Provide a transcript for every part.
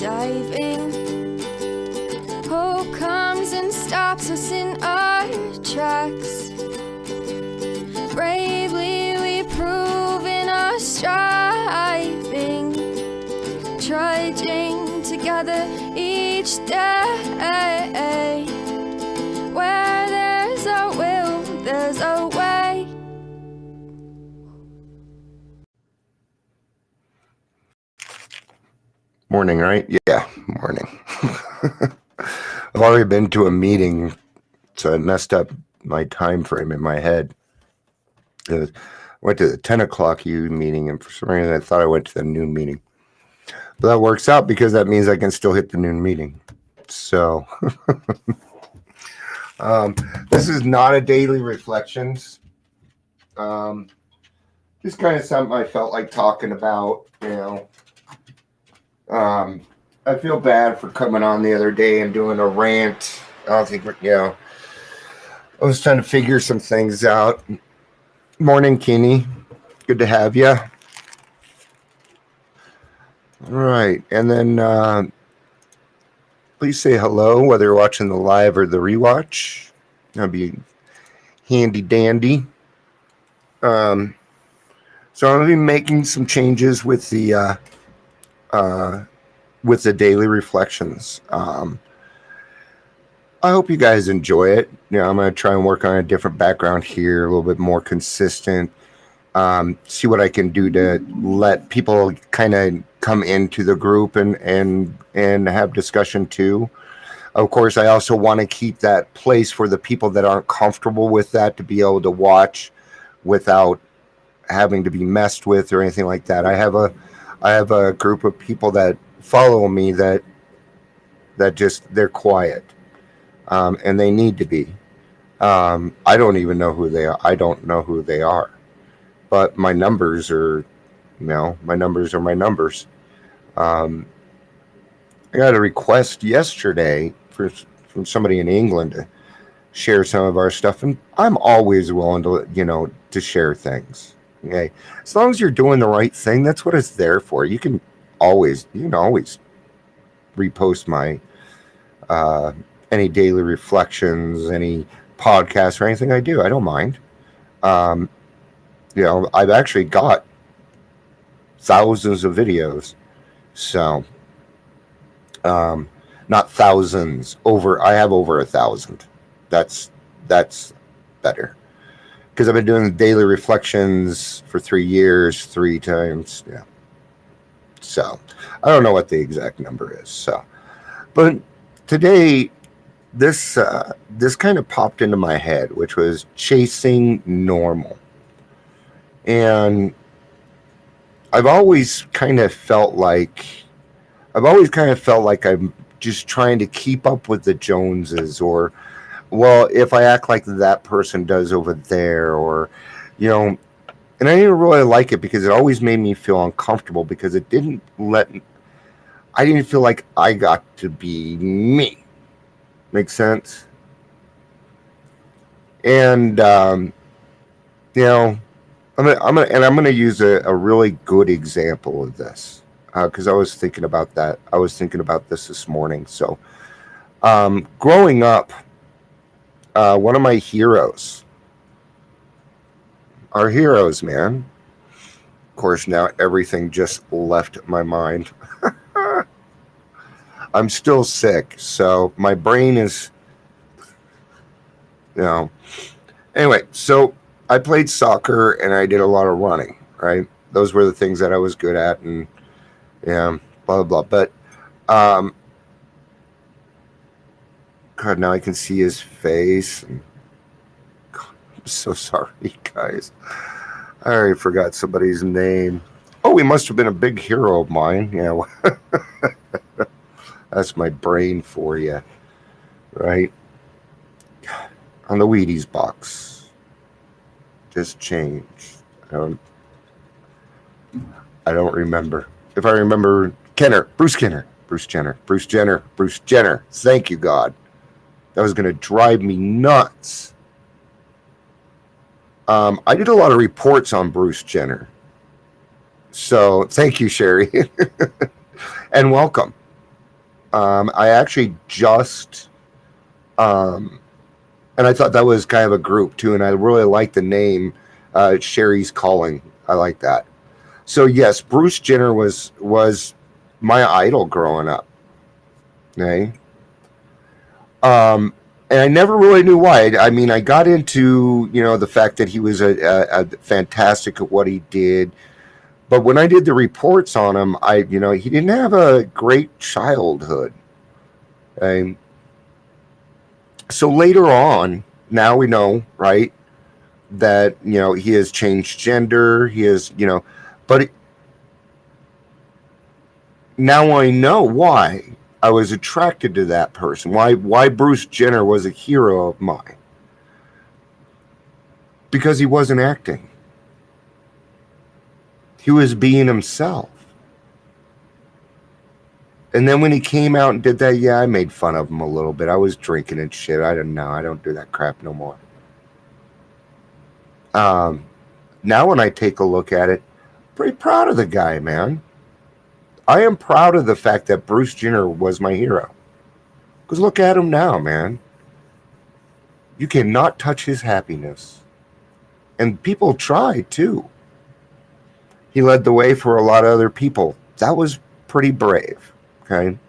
diving. Hope comes and stops us in our tracks. Bravely we prove in our striving, trudging together each day. Where there's a will, there's a way. Morning, right? Yeah, morning. I've already been to a meeting, so I messed up my time frame in my head. I went to the 10 o'clock meeting, and for some reason I thought I went to the noon meeting. But that works out because that means I can still hit the noon meeting. So this is not a daily reflections. Just kind of something I felt like talking about, I feel bad for coming on the other day and doing a rant. I don't think, I was trying to figure some things out. Morning, Keeney. Good to have you. All right. And then please say hello, whether you're watching the live or the rewatch. That'd be handy dandy. So I'm going to be making some changes with the daily reflections. I hope you guys enjoy it. I'm going to try and work on a different background here, a little bit more consistent. See what I can do to let people kind of come into the group and have discussion too. Of course, I also want to keep that place for the people that aren't comfortable with that to be able to watch without having to be messed with or anything like that. I have a group of people that follow me that just, they're quiet. And they need to be. I don't even know who they are. I don't know who they are. But my numbers are, my numbers are my numbers. I got a request yesterday from somebody in England to share some of our stuff, and I'm always willing to, to share things. Okay, as long as you're doing the right thing, that's what it's there for. You can always repost my any daily reflections, any podcasts or anything I do. I don't mind. I've actually got thousands of videos. So, not thousands, I have over 1,000. That's better. Because I've been doing the daily reflections for 3 years, 3 times. Yeah. So, I don't know what the exact number is. So, but today, this kind of popped into my head, which was chasing normal. And I've always kind of felt like I'm just trying to keep up with the Joneses, or, well, if I act like that person does over there, or, and I didn't really like it because it always made me feel uncomfortable because I didn't feel like I got to be me. Makes sense? And, I'm gonna use a really good example of this because I was thinking about that. I was thinking about this morning. So, growing up, one of my heroes, our heroes, man. Of course, now everything just left my mind. I'm still sick, so my brain is, Anyway, so I played soccer and I did a lot of running, right? Those were the things that I was good at, and blah, blah, blah. But, God, now I can see his face. And, God, I'm so sorry, guys. I already forgot somebody's name. Oh, he must have been a big hero of mine. Yeah. That's my brain for you, right? On the Wheaties box. Just changed. I don't remember. If I remember, Bruce Jenner. Thank you, God. That was going to drive me nuts. I did a lot of reports on Bruce Jenner. So thank you, Sherry. And welcome. I actually just, um, and I thought that was kind of a group too, and I really like the name Sherry's Calling. I like that. So yes, Bruce Jenner was my idol growing up. Okay. Um, and I never really knew why. I mean, I got into the fact that he was a fantastic at what he did, but when I did the reports on him, he didn't have a great childhood. Um, so later on, now we know, right, that he has changed gender. He has, but now I know why I was attracted to that person. Why Bruce Jenner was a hero of mine. Because he wasn't acting. He was being himself. And then when he came out and did that, yeah, I made fun of him a little bit. I was drinking and shit. I don't know. I don't do that crap no more. Um, Now when I take a look at it, pretty proud of the guy, man. I am proud of the fact that Bruce Jenner was my hero. Because look at him now, man. You cannot touch his happiness. And people tried too. He led the way for a lot of other people. That was pretty brave. Okay.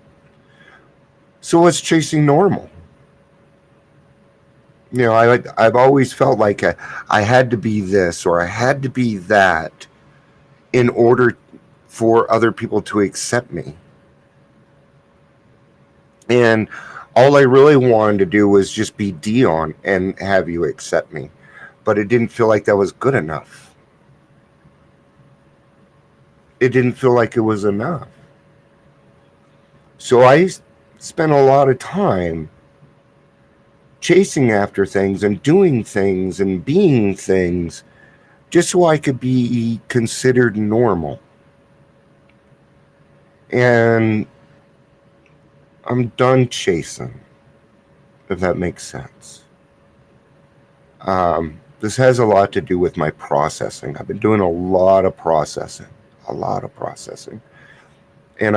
So what's chasing normal? I've always felt like I had to be this or I had to be that in order for other people to accept me. And all I really wanted to do was just be Dion and have you accept me. But it didn't feel like that was good enough. It didn't feel like it was enough. So I spent a lot of time chasing after things and doing things and being things just so I could be considered normal. And I'm done chasing, if that makes sense. This has a lot to do with my processing. I've been doing a lot of processing, a lot of processing. And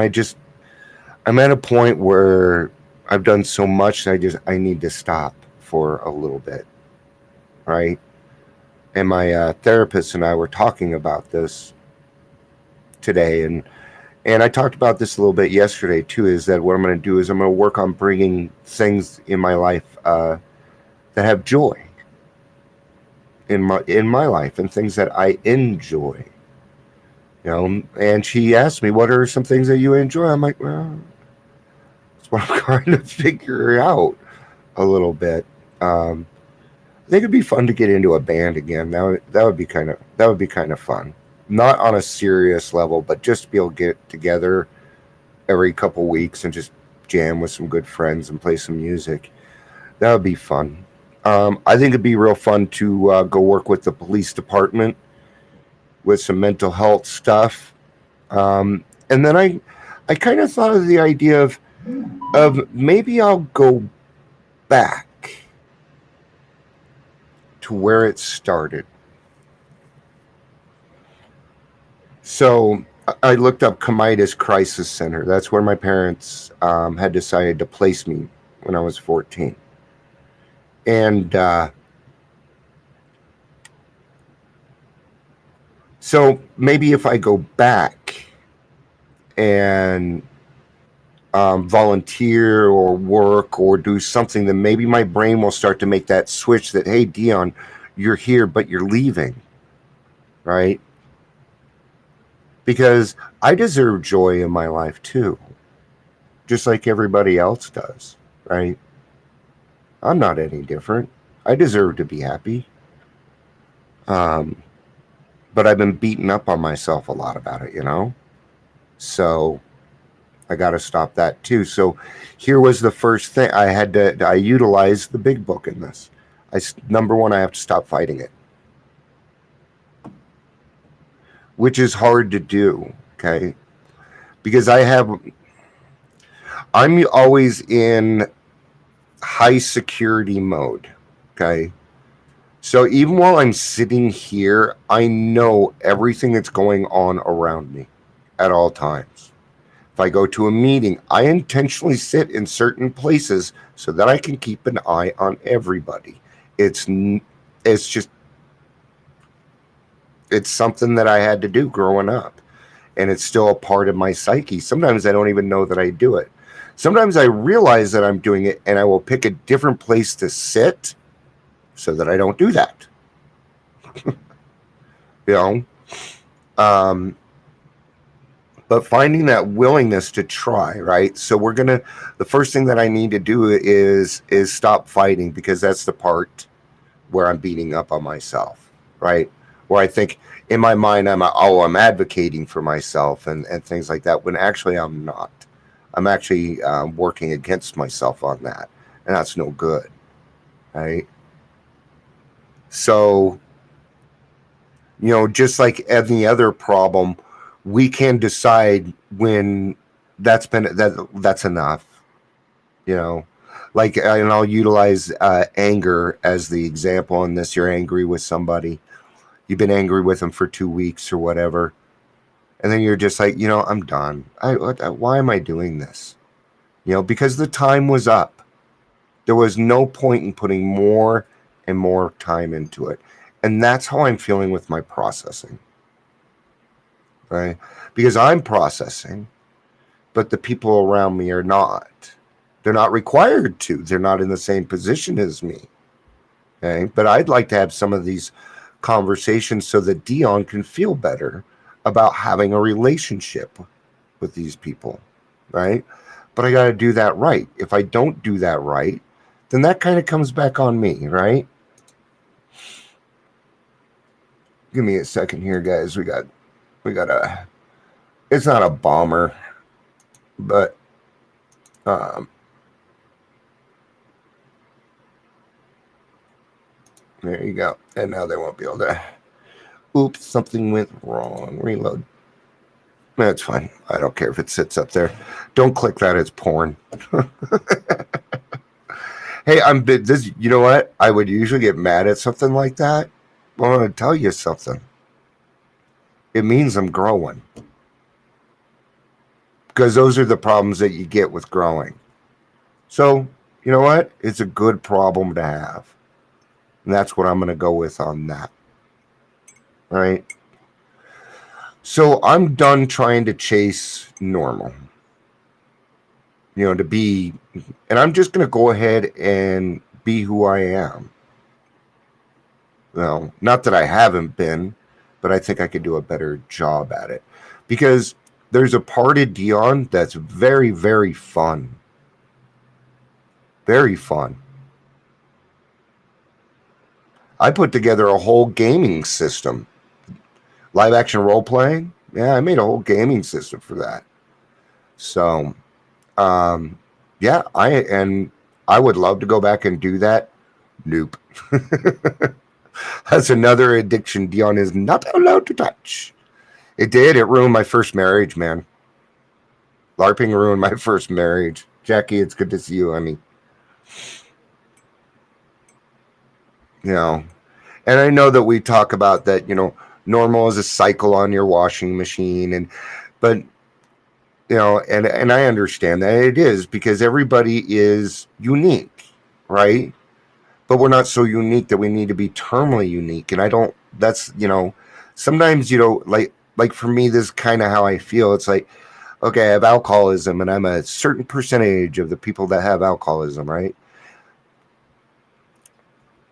I'm at a point where I've done so much that I need to stop for a little bit, right? And my therapist and I were talking about this today, and I talked about this a little bit yesterday too. Is that what I'm going to do? Is I'm going to work on bringing things in my life that have joy in my life and things that I enjoy. And she asked me, "What are some things that you enjoy?" I'm like, "Well, that's what I'm trying to figure out a little bit." I think it'd be fun to get into a band again. That would be kind of fun. Not on a serious level, but just to be able to get together every couple weeks and just jam with some good friends and play some music. That would be fun. I think it'd be real fun to go work with the police department with some mental health stuff. And then I kind of thought of the idea of maybe I'll go back to where it started. So I looked up Comitas Crisis Center. That's where my parents had decided to place me when I was 14. And so maybe if I go back and volunteer or work or do something, then maybe my brain will start to make that switch that, hey, Dion, you're here, but you're leaving, right? Because I deserve joy in my life too, just like everybody else does, right? I'm not any different. I deserve to be happy. Um, but I've been beating up on myself a lot about it. So I got to stop that too. So here was the first thing I utilized the big book in this. Number one, I have to stop fighting it, which is hard to do. Okay. Because I'm always in high security mode. Okay. So even while I'm sitting here, I know everything that's going on around me at all times. If I go to a meeting, I intentionally sit in certain places so that I can keep an eye on everybody. It's just it's something that I had to do growing up, and it's still a part of my psyche. Sometimes I don't even know that I do it. Sometimes I realize that I'm doing it, and I will pick a different place to sit so that I don't do that. You know, um, but finding that willingness to try, right? So the first thing that I need to do is stop fighting, because that's the part where I'm beating up on myself, right? Where I think in my mind I'm advocating for myself and things like that, when actually I'm not. I'm actually working against myself on that, and that's no good, right? So, just like any other problem, we can decide when that's enough. You know, and I'll utilize anger as the example in this. You're angry with somebody. You've been angry with them for 2 weeks or whatever, and then you're just like, I'm done. Why am I doing this? Because the time was up. There was no point in putting more and more time into it. And that's how I'm feeling with my processing, right? Because I'm processing, but the people around me are not. They're not required to. They're not in the same position as me. Okay? But I'd like to have some of these conversations so that Dion can feel better about having a relationship with these people, right? But I got to do that right. If I don't do that right, then that kind of comes back on me, right? Give me a second here, guys. We got it's not a bomber, but there you go. And now they won't be able to. Oops, something went wrong. Reload. That's fine. I don't care if it sits up there. Don't click that. It's porn. Hey, this. You know what? I would usually get mad at something like that. Well, I'm going to tell you something. It means I'm growing. Because those are the problems that you get with growing. So, you know what? It's a good problem to have. And that's what I'm going to go with on that. All right. So I'm done trying to chase normal. To be, and I'm just going to go ahead and be who I am. Well, not that I haven't been, but I think I could do a better job at it. Because there's a part of Dion that's very, very fun. Very fun. I put together a whole gaming system. Live action role playing? Yeah, I made a whole gaming system for that. So, yeah, I would love to go back and do that. Nope. That's another addiction Dion is not allowed to touch. It did. It ruined my first marriage, man. LARPing ruined my first marriage. Jackie, it's good to see you, honey. And I know that we talk about that, normal is a cycle on your washing machine, but and I understand that it is, because everybody is unique, right? But we're not so unique that we need to be terminally unique. And I don't. That's sometimes like for me, this is kind of how I feel. It's like, okay, I have alcoholism, and I'm a certain percentage of the people that have alcoholism, right?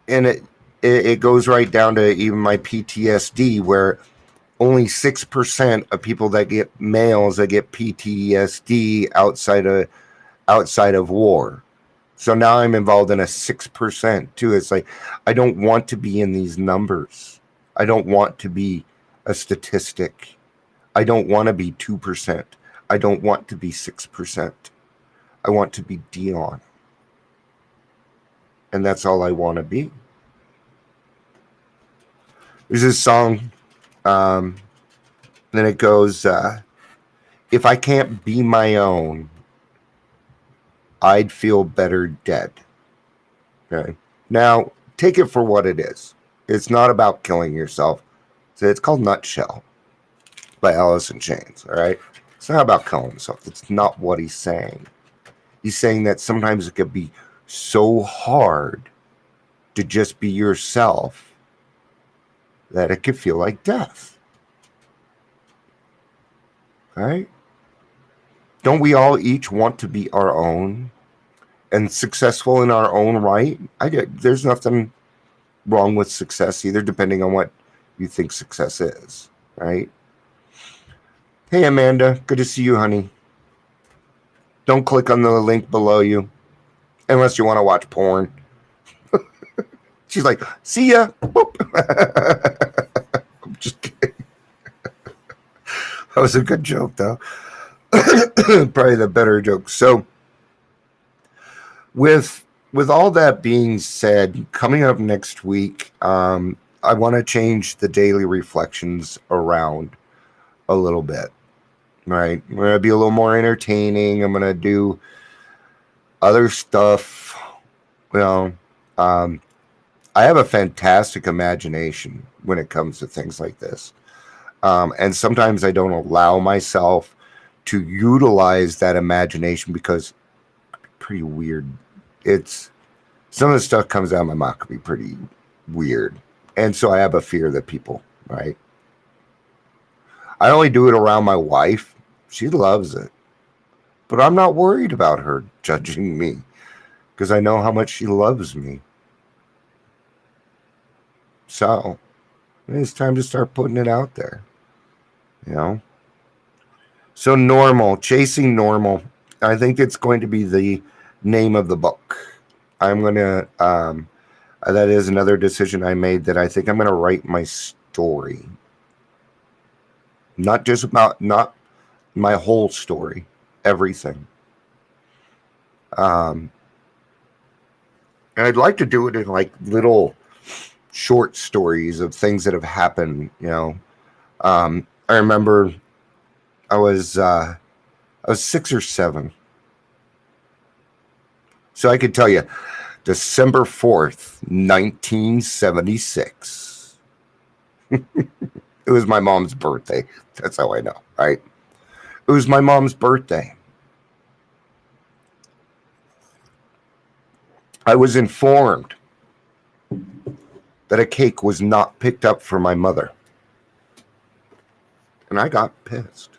And it goes right down to even my PTSD, where only 6% of people that get males that get PTSD outside of war. So now I'm involved in a 6% too. It's like, I don't want to be in these numbers. I don't want to be a statistic. I don't want to be 2%. I don't want to be 6%. I want to be Dion. And that's all I want to be. There's this song, then it goes, if I can't be my own, I'd feel better dead. Okay. Now, take it for what it is. It's not about killing yourself. So it's called Nutshell by Alice in Chains. All right. It's not about killing himself. That's not what he's saying. He's saying that sometimes it could be so hard to just be yourself that it could feel like death. Right? Don't we all each want to be our own and successful in our own right? There's nothing wrong with success either, depending on what you think success is, right? Hey, Amanda, good to see you, honey. Don't click on the link below you unless you want to watch porn. She's like, see ya. Boop. I'm just kidding. That was a good joke, though. Probably the better joke. So, with all that being said, coming up next week, I want to change the daily reflections around a little bit. Right, I'm gonna be a little more entertaining. I'm gonna do other stuff. I have a fantastic imagination when it comes to things like this, and sometimes I don't allow myself to utilize that imagination because it's pretty weird. It's some of the stuff comes out of my mouth could be pretty weird, and so I have a fear that people, right? I only do it around my wife. She loves it. But I'm not worried about her judging me because I know how much she loves me. So it's time to start putting it out there. You know? So normal, chasing normal. I think it's going to be the name of the book. I'm going to, that is another decision I made that I think I'm going to write my story. Not my whole story, everything. And I'd like to do it in like little short stories of things that have happened. I remember I was 6 or 7, so I could tell you, December 4th, 1976. It was my mom's birthday. That's how I know, right? It was my mom's birthday. I was informed that a cake was not picked up for my mother. And I got pissed.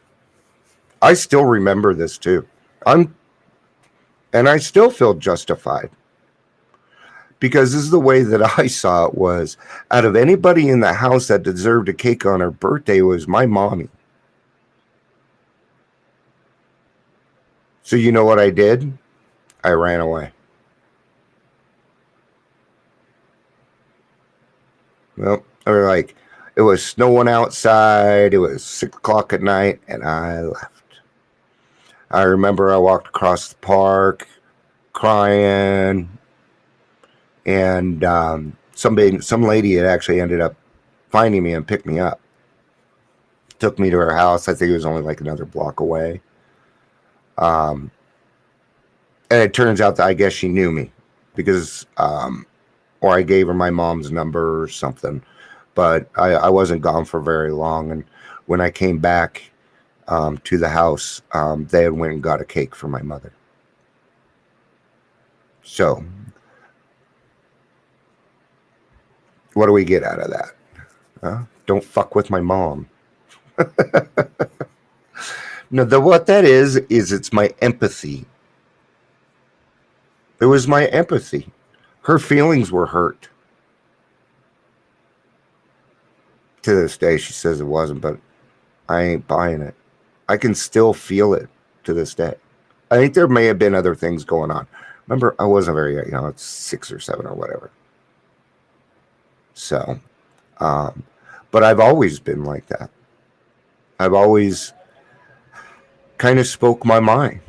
I still remember this too. And I still feel justified. Because this is the way that I saw it was, out of anybody in the house that deserved a cake on her birthday was my mommy. So you know what I did? I ran away. Well, or like, it was snowing outside. It was 6 o'clock at night, and I left. I remember I walked across the park, crying, and some lady had actually ended up finding me and picked me up. Took me to her house. I think it was only like another block away. And it turns out that I guess she knew me because, or I gave her my mom's number or something. But I wasn't gone for very long. And when I came back to the house, they had went and got a cake for my mother. So, what do we get out of that? Don't fuck with my mom. No, what that is it's my empathy. It was my empathy. Her feelings were hurt. To this day, she says it wasn't, but I ain't buying it. I can still feel it to this day. I think there may have been other things going on. Remember, I wasn't very, it's 6 or 7 or whatever. So, but I've always been like that. I've always kind of spoke my mind.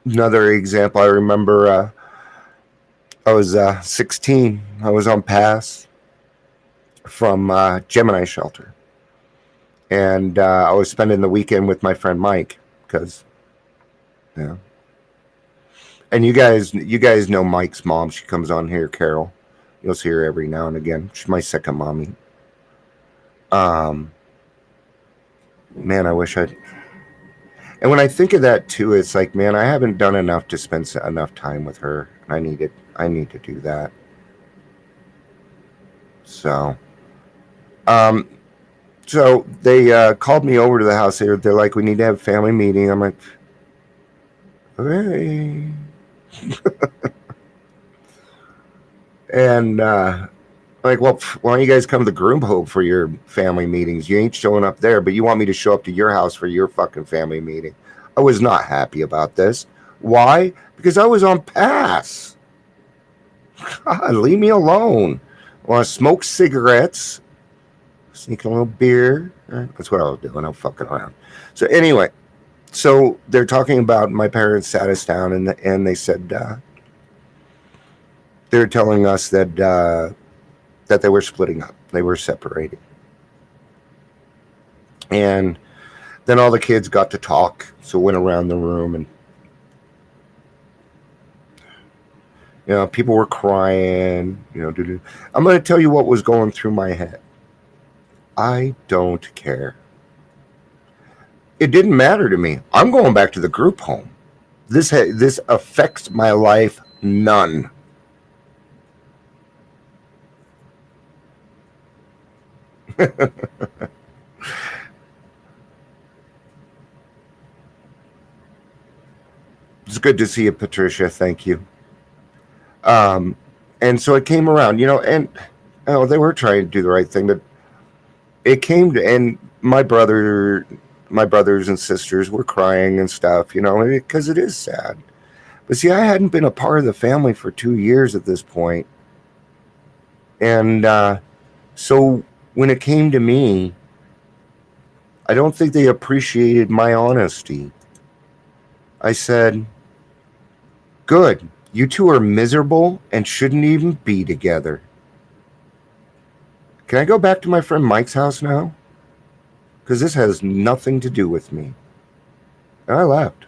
Another example, I remember I was 16. I was on pass from Gemini Shelter. And I was spending the weekend with my friend Mike because, And you guys know Mike's mom. She comes on here, Carol. You'll see her every now and again. She's my second mommy. Man, I wish I'd. And when I think of that too, it's like, man, I haven't done enough to spend enough time with her. I need it. I need to do that. So, um, so they called me over to the house. They're like, we need to have a family meeting. I'm like, okay. And like, well, why don't you guys come to the groom home for your family meetings? You ain't showing up there, but you want me to show up to your house for your fucking family meeting. I was not happy about this. Why? Because I was on pass. God, leave me alone. I want to smoke cigarettes, sneak a little beer. That's what I was doing. I'm fucking around. So anyway, so they're talking about my parents sat us down and they said they're telling us that they were splitting up. They were separating. And then all the kids got to talk. So went around the room and people were crying, I'm going to tell you what was going through my head. I don't care. It didn't matter to me. I'm going back to the group home. This affects my life none. It's good to see you, Patricia. Thank you. Um, and so it came around, and they were trying to do the right thing, but it came to, and my brothers and sisters were crying and stuff, because it is sad. But see, I hadn't been a part of the family for 2 years at this point, and so when it came to me, I don't think they appreciated my honesty. I said, "Good, you two are miserable and shouldn't even be together. Can I go back to my friend Mike's house now? Because this has nothing to do with me." And I left.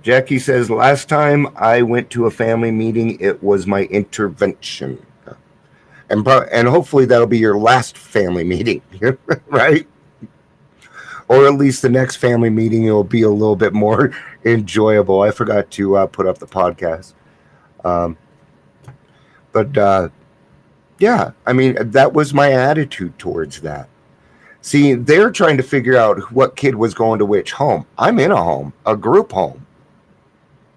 Jackie says, last time I went to a family meeting, it was my intervention. And hopefully that'll be your last family meeting, right? Or at least the next family meeting will be a little bit more enjoyable. I forgot to put up the podcast. But yeah, I mean, that was my attitude towards that. See, they're trying to figure out what kid was going to which home. I'm in a home, a group home.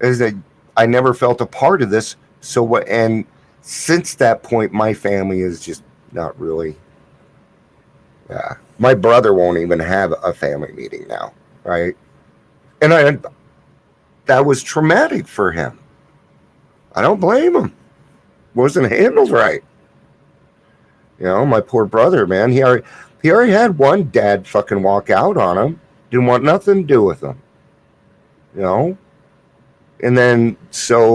Is that I never felt a part of this. So what? And since that point, my family is just not really. Yeah, my brother won't even have a family meeting now, right? And that was traumatic for him. I don't blame him. Wasn't handled right. My poor brother, man. He already had one dad fucking walk out on him. Didn't want nothing to do with him. And then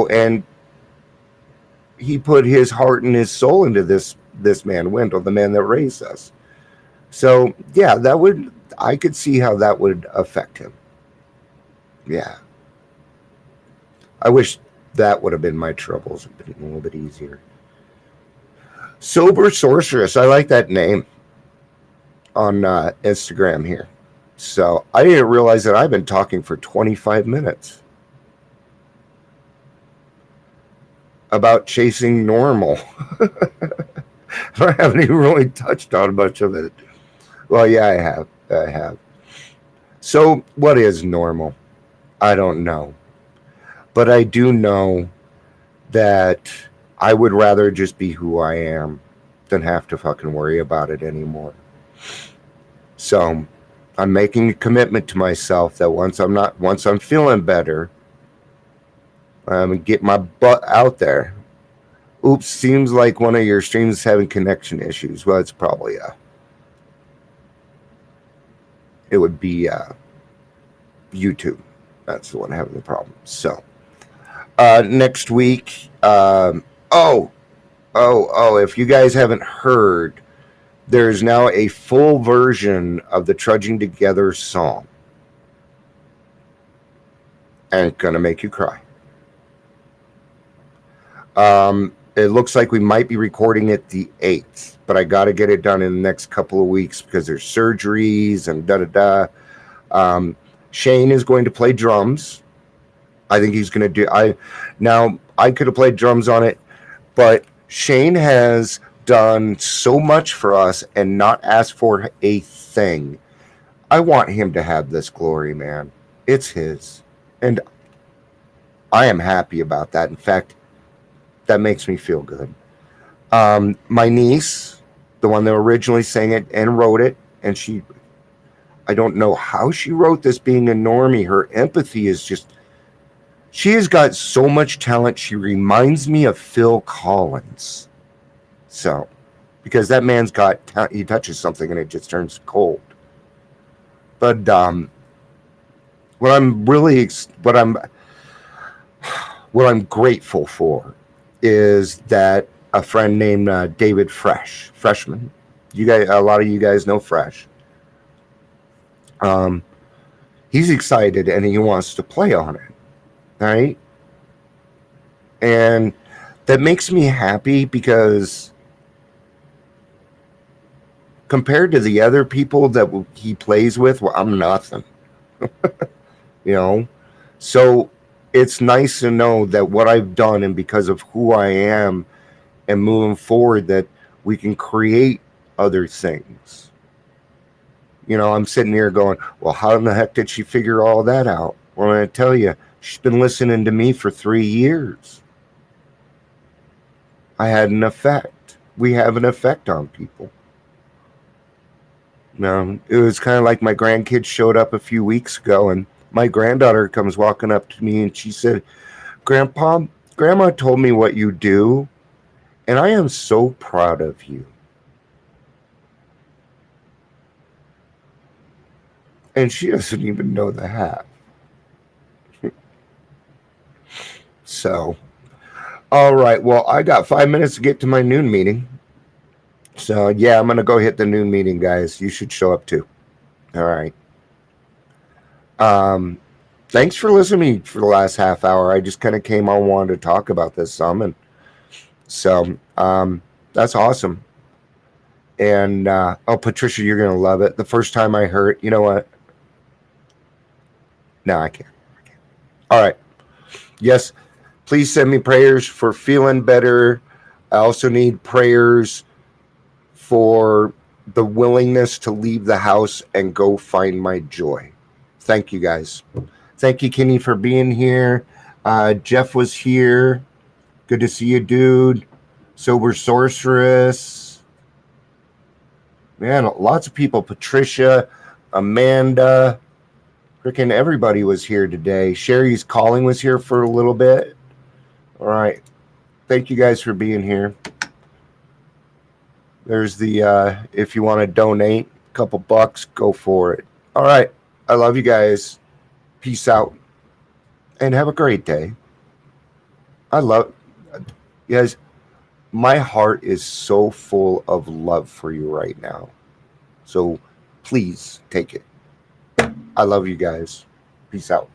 and he put his heart and his soul into this man, Wendell, the man that raised us. So yeah, I could see how that would affect him. Yeah. I wish that would have been my troubles. It would have been a little bit easier. Sober Sorceress. I like that name on Instagram here. So I didn't realize that I've been talking for 25 minutes about chasing normal. I haven't even really touched on much of it. Well, yeah, I have. So what is normal? I don't know. But I do know that I would rather just be who I am than have to fucking worry about it anymore. So I'm making a commitment to myself that once I'm feeling better, I'm gonna get my butt out there. Oops, seems like one of your streams is having connection issues. Well, it's probably it would be YouTube. That's the one having the problem. So next week, if you guys haven't heard, there's now a full version of the Trudging Together song. And it's going to make you cry. It looks like we might be recording it the 8th, but I got to get it done in the next couple of weeks because there's surgeries and da-da-da. Shane is going to play drums. I think he's going to do... Now, I could have played drums on it, but Shane has done so much for us and not asked for a thing. I want him to have this glory, man. It's his. And I am happy about that. In fact, that makes me feel good. My niece, the one that originally sang it and wrote it, and I don't know how she wrote this being a normie. Her empathy is just, she has got so much talent. She reminds me of Phil Collins. So, because that man's got, he touches something and it just turns cold. But what I'm grateful for is that a friend named David Freshman. You guys, a lot of you guys know Fresh. He's excited and he wants to play on it, right? And that makes me happy because compared to the other people that he plays with, well, I'm nothing. You know, so it's nice to know that what I've done and because of who I am and moving forward that we can create other things. You know, I'm sitting here going, well, how in the heck did she figure all that out? Well, I'm going to tell you, she's been listening to me for 3 years. I had an effect. We have an effect on people. Now, it was kind of like my grandkids showed up a few weeks ago, and my granddaughter comes walking up to me and she said, Grandma told me what you do, and I am so proud of you. And she doesn't even know the half. So, all right. Well, I got 5 minutes to get to my noon meeting. So, yeah, I'm going to go hit the noon meeting, guys. You should show up too. All right. Thanks for listening for the last half hour. I just kind of came on, wanted to talk about this some. And so, that's awesome. And, oh, Patricia, you're going to love it. The first time I heard, you know what? No, I can't. All right. Yes, please send me prayers for feeling better. I also need prayers for the willingness to leave the house and go find my joy. Thank you, guys. Thank you, Kenny, for being here. Jeff was here. Good to see you, dude. Sober Sorceress. Man, lots of people. Patricia, Amanda. Freaking everybody was here today. Sherry's Calling was here for a little bit. All right. Thank you guys for being here. There's the, if you want to donate a couple bucks, go for it. All right. I love you guys. Peace out. And have a great day. I love you guys. My heart is so full of love for you right now. So please take it. I love you guys. Peace out.